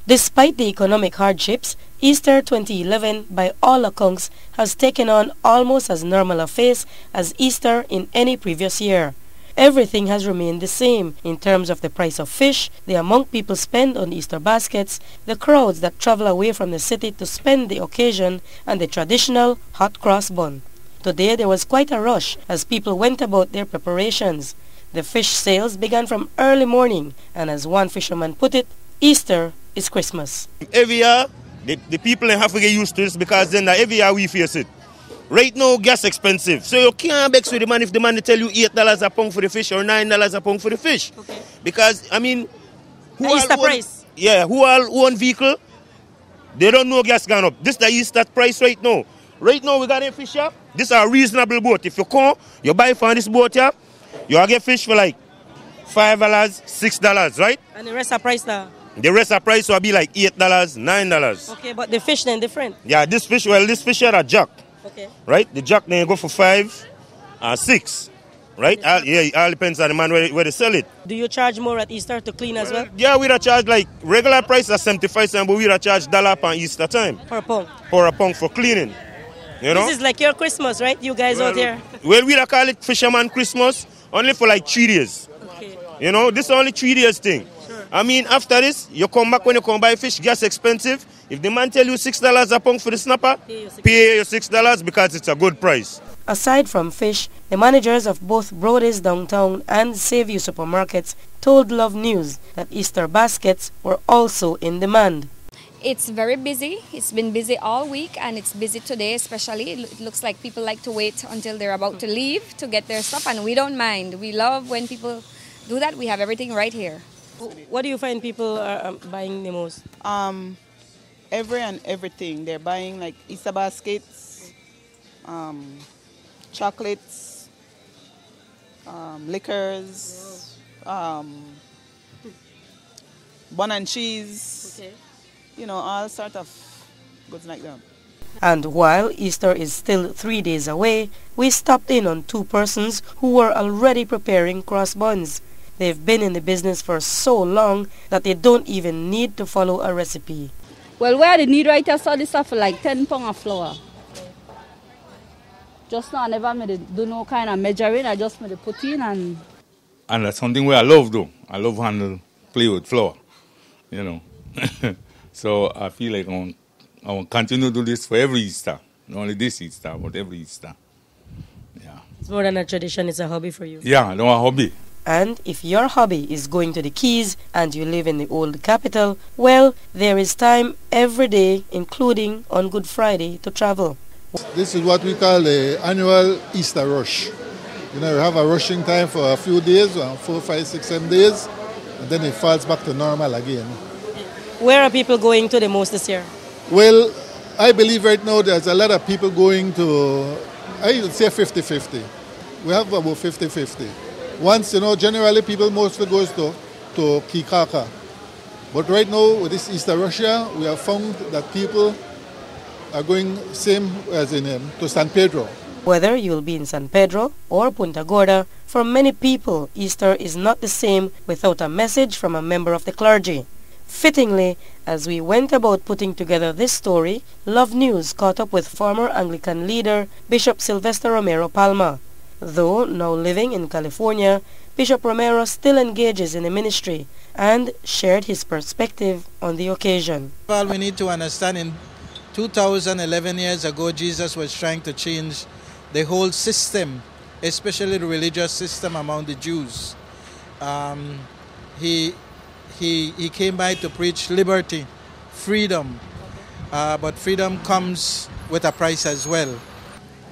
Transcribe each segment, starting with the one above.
Despite the economic hardships, Easter 2011, by all accounts, has taken on almost as normal a face as Easter in any previous year. Everything has remained the same in terms of the price of fish, the amount people spend on Easter baskets, the crowds that travel away from the city to spend the occasion, and the traditional hot cross bun. Today there was quite a rush as people went about their preparations. The fish sales began from early morning, and as one fisherman put it, Easter is Christmas. Every year, the people have to get used to this because then every year we face it. Right now, gas expensive. So you can't vex with the man if the man tell you $8 a pound for the fish or $9 a pound for the fish. Okay. Because, I mean, who all own vehicle, they don't know gas gone up. This is the Easter price right now. Right now, we got a fish here. This is a reasonable boat. If you come, you buy from this boat here, you get fish for like $5, $6, right? And the rest are priced now? The rest of price will be like $8, $9. Okay, but the fish then different? Yeah, this fish here are jack. Okay. Right? The jack then go for 5 and 6. Right? It all depends on the man where they sell it. Do you charge more at Easter to clean as well? Yeah, we charge like regular price at 75 cents, but we charge $1 on Easter time. Per pound? For a pound for cleaning. You know? This is like your Christmas, right? You guys out here? Well, we call it Fisherman Christmas only for like 3 days. Okay. You know, this is only 3 days thing. Sure. I mean, after this, you come back when you come buy fish, gas expensive. If the man tell you $6 a pound for the snapper, pay your $6 because it's a good price. Aside from fish, the managers of both Brody's Downtown and Savvy supermarkets told Love News that Easter baskets were also in demand. It's very busy. It's been busy all week and it's busy today especially. It looks like people like to wait until they're about to leave to get their stuff, and we don't mind. We love when people do that. We have everything right here. What do you find people are buying the most? Everything. They're buying like Easter baskets, chocolates, liquors, bun and cheese. Okay. You know, all sort of goods like that. And while Easter is still 3 days away, we stopped in on 2 persons who were already preparing cross buns. They've been in the business for so long that they don't even need to follow a recipe. Well, where the need right, I saw this stuff for like 10 pounds of flour. Just now, I never made do no kind of measuring. I just made it put in and that's something where I love though. I love play with flour, you know. So I feel like I will continue to do this for every Easter. Not only this Easter, but every Easter. Yeah. It's more than a tradition, it's a hobby for you. Yeah, I don't want a hobby. And if your hobby is going to the Keys and you live in the old capital, well, there is time every day, including on Good Friday, to travel. This is what we call the annual Easter rush. You know, we have a rushing time for a few days, 4, 5, 6, 7 days, and then it falls back to normal again. Where are people going to the most this year? Well, I believe right now there's a lot of people going to, I would say 50-50. We have about 50-50. Once, you know, generally people mostly goes to Kikaka. But right now, with this Easter rush, we have found that people are going same as in to San Pedro. Whether you'll be in San Pedro or Punta Gorda, for many people, Easter is not the same without a message from a member of the clergy. Fittingly, as we went about putting together this story, Love News caught up with former Anglican leader Bishop Sylvester Romero Palma. Though now living in California, Bishop Romero still engages in the ministry and shared his perspective on the occasion. Well, we need to understand in 2011 years ago, Jesus was trying to change the whole system, especially the religious system among the Jews. He came by to preach liberty, freedom, but freedom comes with a price as well.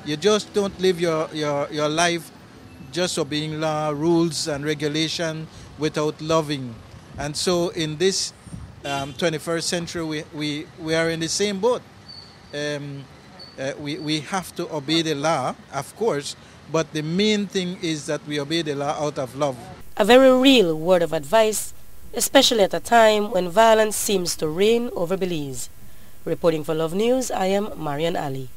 You just don't live your life just obeying law, rules and regulation without loving. And so in this 21st century, we are in the same boat. We have to obey the law, of course, but the main thing is that we obey the law out of love. A very real word of advice, especially at a time when violence seems to reign over Belize. Reporting for Love News, I am Marion Ali.